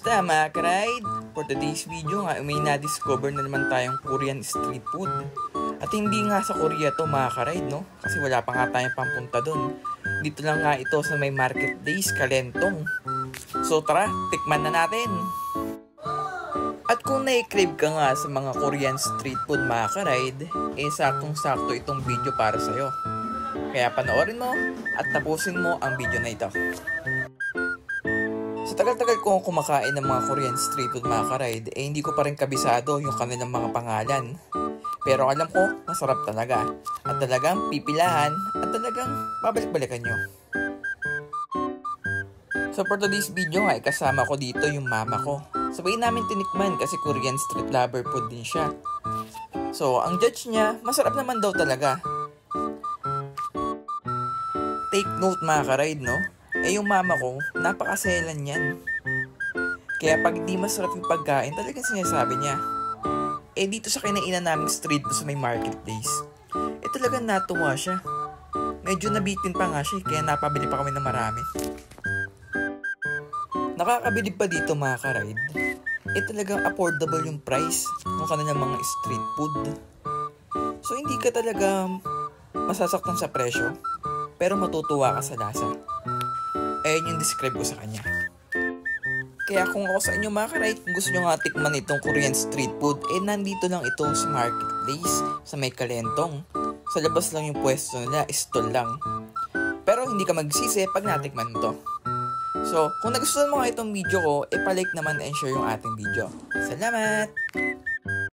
Kamusta mga ka-ride? For today's video nga, may na-discover na naman tayong Korean street food. At hindi nga sa Korea to mga ka-ride, no? Kasi wala pa nga tayong pampunta dun. Dito lang nga ito sa may market days, Kalentong. So tara, tikman na natin! At kung nai-crave ka nga sa mga Korean street food mga ka-ride, eh saktong-sakto itong video para sa'yo. Kaya panoorin mo at tapusin mo ang video na ito. Sa tagal-tagal ko kumakain ng mga Korean street food mga ka-ride, eh hindi ko pa rin kabisado yung kanilang mga pangalan. Pero alam ko, masarap talaga. At talagang pipilahan at talagang babalik-balikan nyo. So for today's video nga, kasama ko dito yung mama ko. Sabay namin tinikman kasi Korean street lover food din siya. So ang judge niya, masarap naman daw talaga. Take note mga ka-ride, no? Eh yung mama ko, napakaselan yan. Kaya pag di masarap yung pagkain, talagang sinasabi niya. Eh dito sa kinainan naming street food sa may marketplace, eh talagang natuwa siya. Medyo nabitin pa nga siya, kaya napabili pa kami ng marami. Nakakabilib pa dito mga ka-ride, eh talagang affordable yung price ng kanilang mga street food. So hindi ka talaga masasaktan sa presyo, pero matutuwa ka sa lasa. Ayun yung describe ko sa kanya. Kaya kung ako sa inyo mga ka-ride, kung gusto nyo nga tikman itong Korean street food, eh nandito lang ito sa marketplace, sa may Kalentong. Sa labas lang yung pwesto nila, stall lang. Pero hindi ka magsisi pag natikman mo to. So, kung nagustuhan mo nga itong video ko, eh palike naman and share yung ating video. Salamat!